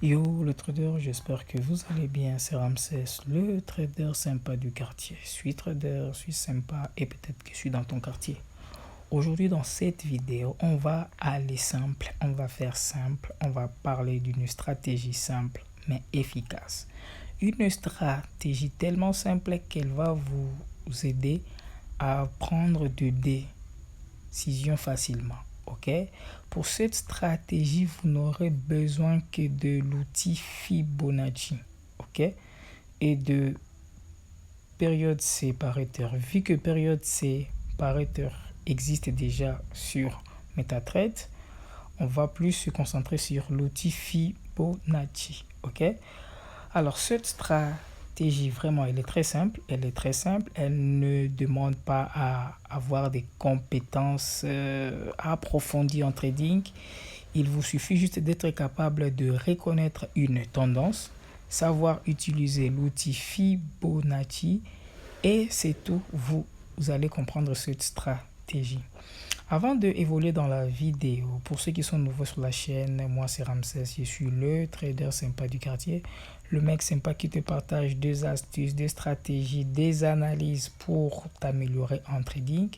Yo le trader, j'espère que vous allez bien, c'est Ramsès, le trader sympa du quartier. Je suis trader, je suis sympa et peut-être que je suis dans ton quartier. Aujourd'hui dans cette vidéo, on va aller simple, on va faire simple, on va parler d'une stratégie simple mais efficace. Une stratégie tellement simple qu'elle va vous aider à prendre de décisions facilement. Ok, pour cette stratégie, vous n'aurez besoin que de l'outil Fibonacci, ok, et de période séparateur. Vu que période séparateur existe déjà sur MetaTrader, on va plus se concentrer sur l'outil Fibonacci, ok. Alors cette stratégie, vraiment, elle est très simple. Elle est très simple. Elle ne demande pas à avoir des compétences approfondies en trading. Il vous suffit juste d'être capable de reconnaître une tendance, savoir utiliser l'outil Fibonacci et c'est tout. Vous allez comprendre cette stratégie. Avant d'évoluer dans la vidéo, pour ceux qui sont nouveaux sur la chaîne, moi c'est Ramsès, je suis le trader sympa du quartier, le mec sympa qui te partage des astuces, des stratégies, des analyses pour t'améliorer en trading.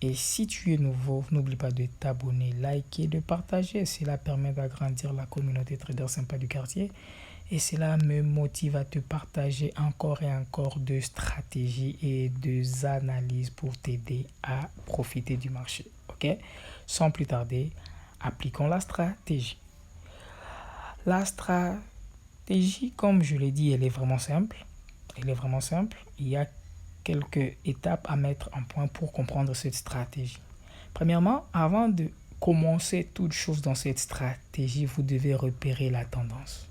Et si tu es nouveau, n'oublie pas de t'abonner, liker, de partager. Cela permet d'agrandir la communauté trader sympa du quartier. Et cela me motive à te partager encore et encore de stratégies et de analyses pour t'aider à profiter du marché. Ok? Sans plus tarder, appliquons la stratégie. La stratégie, comme je l'ai dit, elle est vraiment simple. Elle est vraiment simple. Il y a quelques étapes à mettre en point pour comprendre cette stratégie. Premièrement, avant de commencer toute chose dans cette stratégie, vous devez repérer la tendance.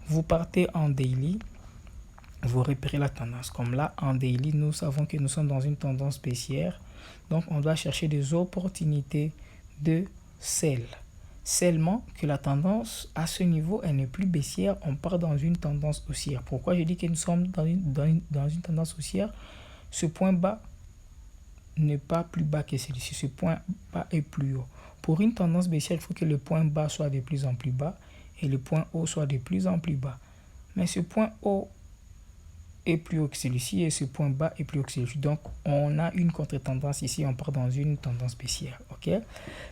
Vous partez en daily, vous repérez la tendance. Comme là, en daily, nous savons que nous sommes dans une tendance baissière. Donc, on doit chercher des opportunités de sell. Seulement que la tendance, à ce niveau, elle n'est plus baissière. On part dans une tendance haussière. Pourquoi je dis que nous sommes dans une tendance haussière? Ce point bas n'est pas plus bas que celui-ci. Ce point bas est plus haut. Pour une tendance baissière, il faut que le point bas soit de plus en plus bas et le point haut soit de plus en plus bas. Mais ce point haut est plus haut que celui-ci et ce point bas est plus haut que celui-ci. Donc, on a une contre-tendance ici, on part dans une tendance baissière. Ok?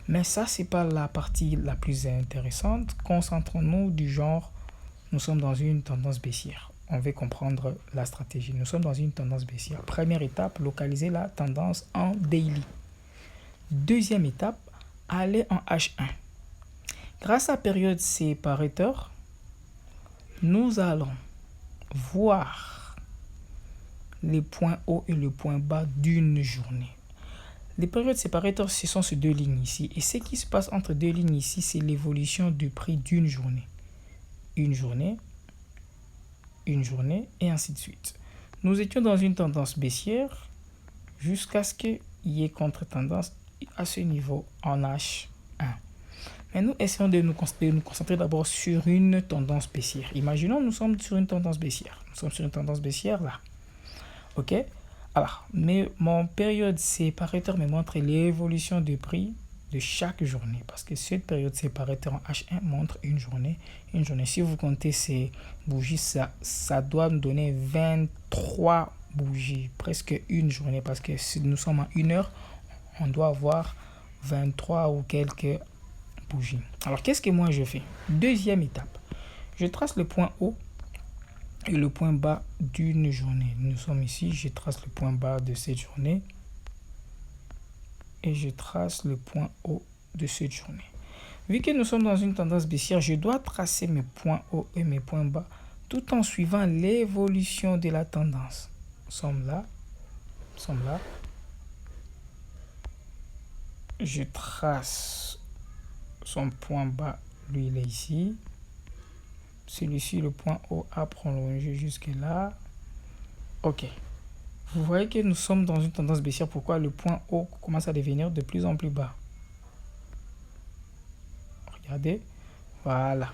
Mais ça, ce n'est pas la partie la plus intéressante. Concentrons-nous du genre, nous sommes dans une tendance baissière. On veut comprendre la stratégie. Nous sommes dans une tendance baissière. Première étape, localiser la tendance en daily. Deuxième étape, aller en H1. Grâce à période séparateur, nous allons voir les points hauts et le point bas d'une journée. Les périodes séparateurs, ce sont ces deux lignes ici. Et ce qui se passe entre deux lignes ici, c'est l'évolution du prix d'une journée. Une journée, et ainsi de suite. Nous étions dans une tendance baissière jusqu'à ce qu'il y ait contre-tendance à ce niveau en H1. Mais nous essayons de nous concentrer d'abord sur une tendance baissière. Imaginons nous sommes sur une tendance baissière. Nous sommes sur une tendance baissière là. Ok? Alors, mais mon période séparateur me montre l'évolution du prix de chaque journée. Parce que cette période séparateur en H1 montre une journée. Une journée. Si vous comptez ces bougies, ça doit nous donner 23 bougies. Presque une journée. Parce que si nous sommes en 1 heure, on doit avoir 23 ou quelques bougies. Alors, qu'est-ce que moi je fais? Deuxième étape. Je trace le point haut et le point bas d'une journée. Nous sommes ici, je trace le point bas de cette journée et je trace le point haut de cette journée. Vu que nous sommes dans une tendance baissière, je dois tracer mes points hauts et mes points bas tout en suivant l'évolution de la tendance. Nous sommes là. Je trace son point bas, lui il est ici. Celui-ci, le point haut a prolongé jusque là. Ok. Vous voyez que nous sommes dans une tendance baissière. Pourquoi le point haut commence à devenir de plus en plus bas? Regardez. Voilà.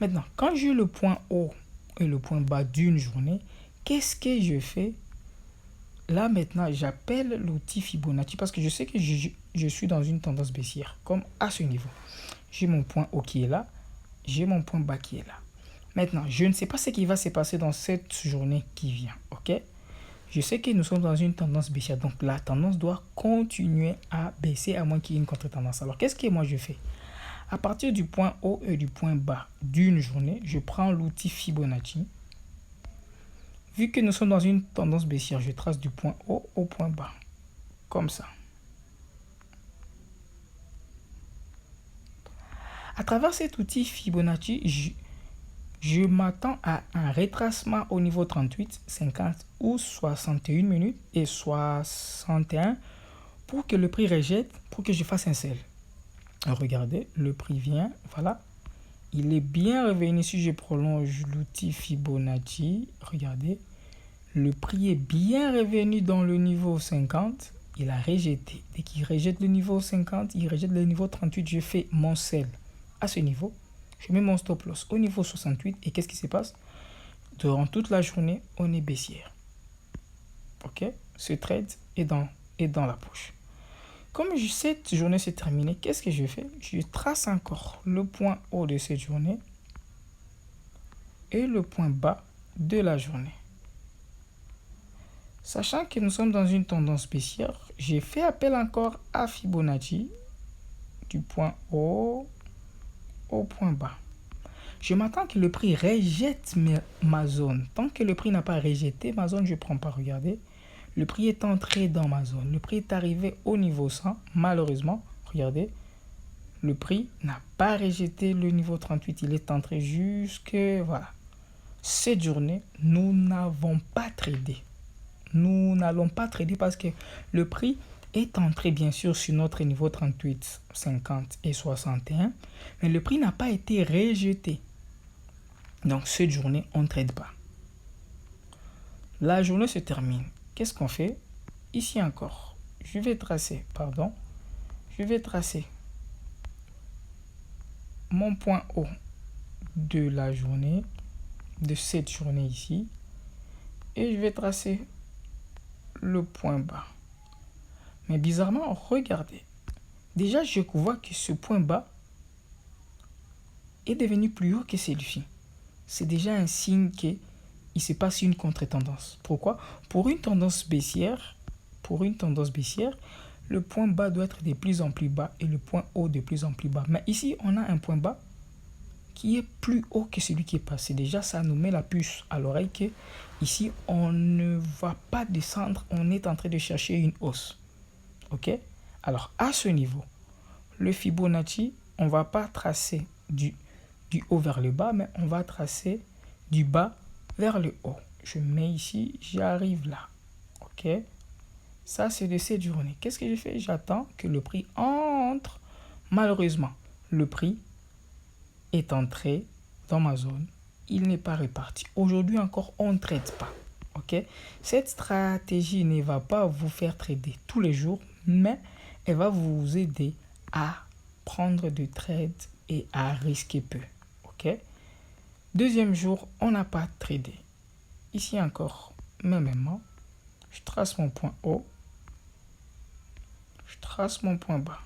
Maintenant, quand j'ai le point haut et le point bas d'une journée, qu'est-ce que je fais? Là, maintenant, j'appelle l'outil Fibonacci parce que je sais que je suis dans une tendance baissière. Comme à ce niveau. J'ai mon point haut qui est là. J'ai mon point bas qui est là. Maintenant, je ne sais pas ce qui va se passer dans cette journée qui vient, ok? Je sais que nous sommes dans une tendance baissière, donc la tendance doit continuer à baisser à moins qu'il y ait une contre-tendance. Alors, qu'est-ce que moi je fais? À partir du point haut et du point bas d'une journée, je prends l'outil Fibonacci. Vu que nous sommes dans une tendance baissière, je trace du point haut au point bas, comme ça. À travers cet outil Fibonacci, je m'attends à un retracement au niveau 38, 50 ou 61 minutes et 61 pour que le prix rejette, pour que je fasse un sell. Regardez, le prix vient, voilà. Il est bien revenu. Si je prolonge l'outil Fibonacci, regardez, le prix est bien revenu dans le niveau 50. Il a rejeté. Dès qu'il rejette le niveau 50, il rejette le niveau 38. Je fais mon sell à ce niveau. Je mets mon stop loss au niveau 68. Et qu'est-ce qui se passe? Durant toute la journée, on est baissière. Ok? Ce trade est dans la poche. Comme cette journée s'est terminée, qu'est-ce que je fais? Je trace encore le point haut de cette journée et le point bas de la journée. Sachant que nous sommes dans une tendance baissière, j'ai fait appel encore à Fibonacci du point haut au point bas. Je m'attends que le prix rejette ma zone. Tant que le prix n'a pas rejeté ma zone, je ne prends pas. Regardez, le prix est entré dans ma zone. Le prix est arrivé au niveau 100. Malheureusement, regardez, le prix n'a pas rejeté le niveau 38. Il est entré jusque... Voilà. Cette journée, nous n'avons pas tradé. Nous n'allons pas trader parce que le prix est entré bien sûr sur notre niveau 38, 50 et 61. Mais le prix n'a pas été rejeté. Donc cette journée, on ne trade pas. La journée se termine. Qu'est-ce qu'on fait? Ici encore, je vais tracer mon point haut de la journée, de cette journée ici, et je vais tracer le point bas. Mais bizarrement, regardez, déjà je vois que ce point bas est devenu plus haut que celui-ci. C'est déjà un signe qu'il se passe une contre-tendance. Pourquoi? Pour une tendance baissière, le point bas doit être de plus en plus bas et le point haut de plus en plus bas. Mais ici, on a un point bas qui est plus haut que celui qui est passé. Déjà, ça nous met la puce à l'oreille que ici, on ne va pas descendre. On est en train de chercher une hausse. Ok? Alors, à ce niveau, le Fibonacci, on ne va pas tracer du haut vers le bas, mais on va tracer du bas vers le haut. Je mets ici, j'arrive là. Ok? Ça, c'est de cette journée. Qu'est-ce que je fais? J'attends que le prix entre. Malheureusement, le prix est entré dans ma zone. Il n'est pas reparti. Aujourd'hui encore, on ne trade pas. Ok? Cette stratégie ne va pas vous faire trader tous les jours, mais elle va vous aider à prendre des trades et à risquer peu. Ok? Deuxième jour, on n'a pas tradé. Ici encore, mêmement, je trace mon point haut. Je trace mon point bas.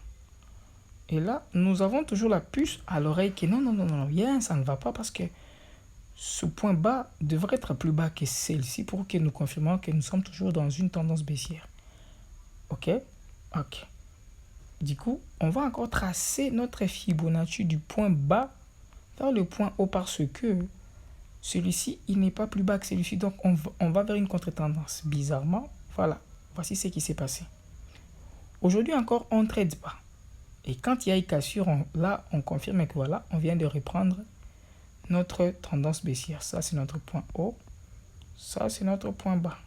Et là, nous avons toujours la puce à l'oreille qui non, yeah, ça ne va pas parce que ce point bas devrait être plus bas que celle-ci pour que nous confirmions que nous sommes toujours dans une tendance baissière. Ok? Ok. Du coup, on va encore tracer notre Fibonacci du point bas vers le point haut parce que celui-ci, il n'est pas plus bas que celui-ci. Donc, on va vers une contre-tendance. Bizarrement, voilà. Voici ce qui s'est passé. Aujourd'hui encore, on ne trade pas. Et quand il y a une cassure, là, on confirme que voilà, on vient de reprendre notre tendance baissière. Ça, c'est notre point haut. Ça, c'est notre point bas.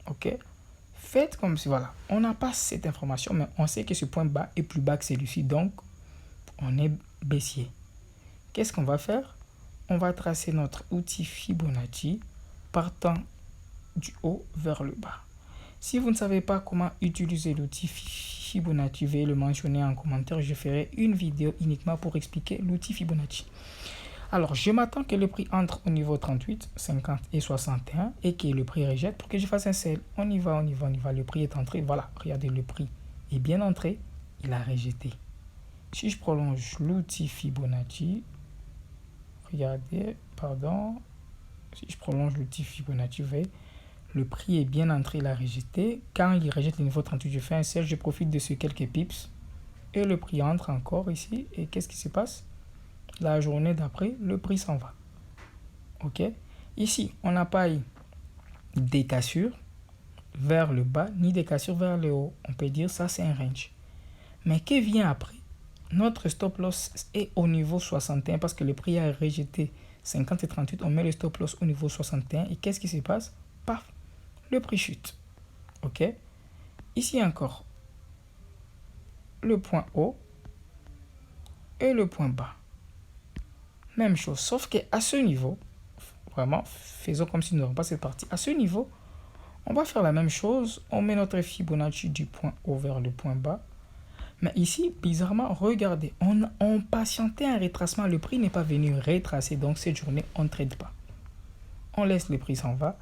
Ok? Faites comme si, voilà, on n'a pas cette information, mais on sait que ce point bas est plus bas que celui-ci. Donc, on est baissier. Qu'est-ce qu'on va faire? On va tracer notre outil Fibonacci partant du haut vers le bas. Si vous ne savez pas comment utiliser l'outil Fibonacci, veuillez le mentionner en commentaire. Je ferai une vidéo uniquement pour expliquer l'outil Fibonacci. Alors, je m'attends que le prix entre au niveau 38, 50 et 61 et que le prix rejette pour que je fasse un sell. On y va. Le prix est entré. Voilà, regardez, le prix est bien entré. Il a rejeté. Si je prolonge l'outil Fibonacci, regardez, si je prolonge l'outil Fibonacci, vous voyez, le prix est bien entré, il a rejeté. Quand il rejette le niveau 38, je fais un sell, je profite de ce quelques pips. Et le prix entre encore ici. Et qu'est-ce qui se passe? La journée d'après, le prix s'en va. Ok? Ici, on n'a pas eu des cassures vers le bas, ni des cassures vers le haut. On peut dire ça, c'est un range. Mais que vient après? Notre stop loss est au niveau 61 parce que le prix a rejeté 50 et 38. On met le stop loss au niveau 61. Et qu'est-ce qui se passe? Paf! Le prix chute. Ok? Ici encore, le point haut et le point bas. Même chose, sauf qu'à ce niveau, vraiment, faisons comme si nous n'avons pas cette partie. À ce niveau, on va faire la même chose. On met notre Fibonacci du point haut vers le point bas. Mais ici, bizarrement, regardez, on patientait un retracement. Le prix n'est pas venu retracer. Donc, cette journée, on ne trade pas. On laisse le prix s'en va.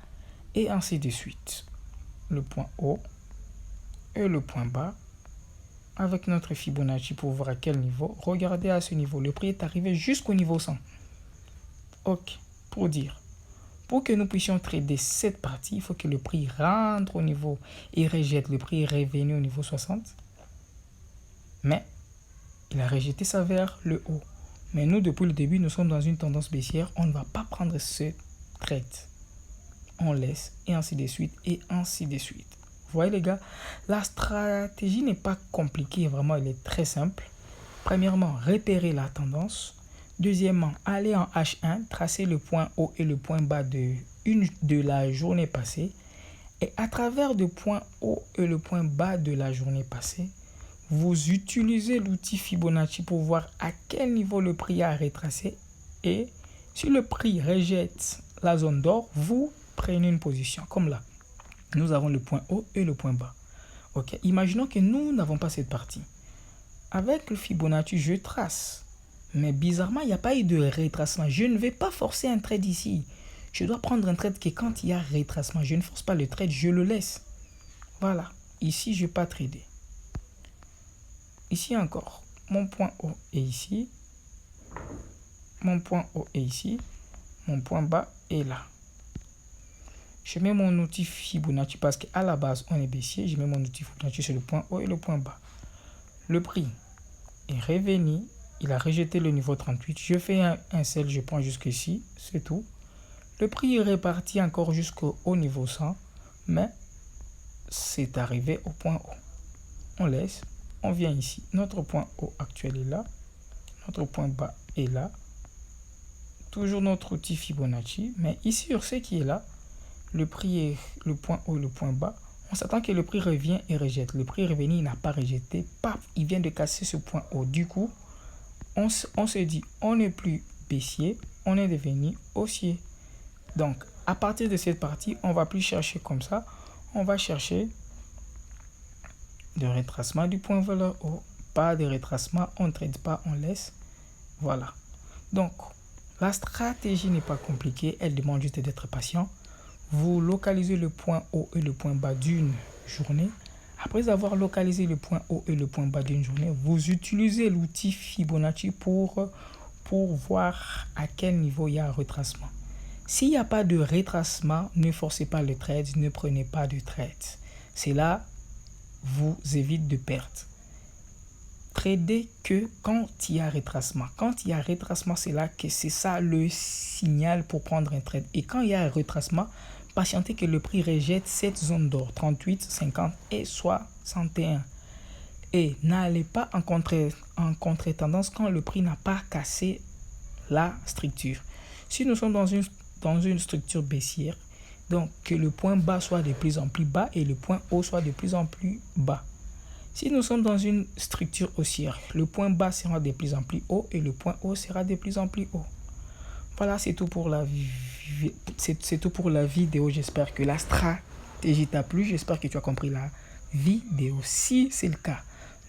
Et ainsi de suite. Le point haut et le point bas. Avec notre Fibonacci pour voir à quel niveau. Regardez à ce niveau. Le prix est arrivé jusqu'au niveau 100. Ok, pour dire. Pour que nous puissions trader cette partie, il faut que le prix rentre au niveau et rejette. Le prix est revenu au niveau 60. Mais il a rejeté ça vers le haut. Mais nous, depuis le début, nous sommes dans une tendance baissière. On ne va pas prendre ce trade. On laisse et ainsi de suite et ainsi de suite. Vous voyez les gars, la stratégie n'est pas compliquée. Vraiment, elle est très simple. Premièrement, repérer la tendance. Deuxièmement, aller en H1, tracer le point haut et le point bas de la journée passée. Et à travers le point haut et le point bas de la journée passée, vous utilisez l'outil Fibonacci pour voir à quel niveau le prix a retracé. Et si le prix rejette la zone d'or, vous prenez une position. Comme là, nous avons le point haut et le point bas. Ok, imaginons que nous n'avons pas cette partie. Avec le Fibonacci, je trace. Mais bizarrement, il n'y a pas eu de retracement. Je ne vais pas forcer un trade ici. Je dois prendre un trade que quand il y a retracement, je ne force pas le trade, je le laisse. Voilà. Ici, je ne vais pas trader. Ici encore, mon point haut est ici. Mon point haut est ici. Mon point bas est là. Je mets mon outil Fibonacci parce qu'à la base, on est baissier. Je mets mon outil Fibonacci sur le point haut et le point bas. Le prix est revenu. Il a rejeté le niveau 38. Je fais un sell, je prends jusqu'ici. C'est tout. Le prix est reparti encore jusqu'au niveau 100. Mais c'est arrivé au point haut. On laisse. On vient ici. Notre point haut actuel est là. Notre point bas est là. Toujours notre outil Fibonacci. Mais ici, sur ce qui est là, le prix est le point haut et le point bas. On s'attend que le prix revient et rejette. Le prix est revenu, il n'a pas rejeté. Paf, il vient de casser ce point haut. Du coup, on se dit, on n'est plus baissier, on est devenu haussier. Donc, à partir de cette partie, on ne va plus chercher comme ça. On va chercher de retracement du point vers le haut. Pas de retracement, on ne trade pas, on laisse. Voilà. Donc, la stratégie n'est pas compliquée, elle demande juste d'être patient. Vous localisez le point haut et le point bas d'une journée. Après avoir localisé le point haut et le point bas d'une journée, vous utilisez l'outil Fibonacci pour voir à quel niveau il y a un retracement. S'il n'y a pas de retracement, ne forcez pas le trade, ne prenez pas de trade. Cela vous évite de perdre. Tradez que quand il y a retracement. Quand il y a retracement, c'est là que c'est ça le signal pour prendre un trade. Et quand il y a un retracement, patientez que le prix rejette cette zone d'or, 38, 50 et 61. Et n'allez pas en contre-tendance quand le prix n'a pas cassé la structure. Si nous sommes dans une structure baissière, donc que le point bas soit de plus en plus bas et le point haut soit de plus en plus bas. Si nous sommes dans une structure haussière, le point bas sera de plus en plus haut et le point haut sera de plus en plus haut. Voilà, c'est tout pour la vidéo. J'espère que la stratégie t'a plu. J'espère que tu as compris la vidéo. Si c'est le cas,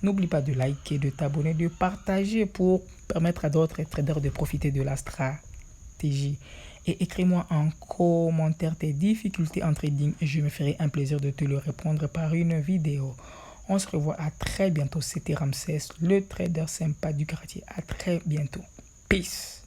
n'oublie pas de liker, de t'abonner, de partager pour permettre à d'autres traders de profiter de la stratégie. Et écris-moi en commentaire tes difficultés en trading et je me ferai un plaisir de te le répondre par une vidéo. On se revoit à très bientôt. C'était Ramsès, le trader sympa du quartier. À très bientôt. Peace.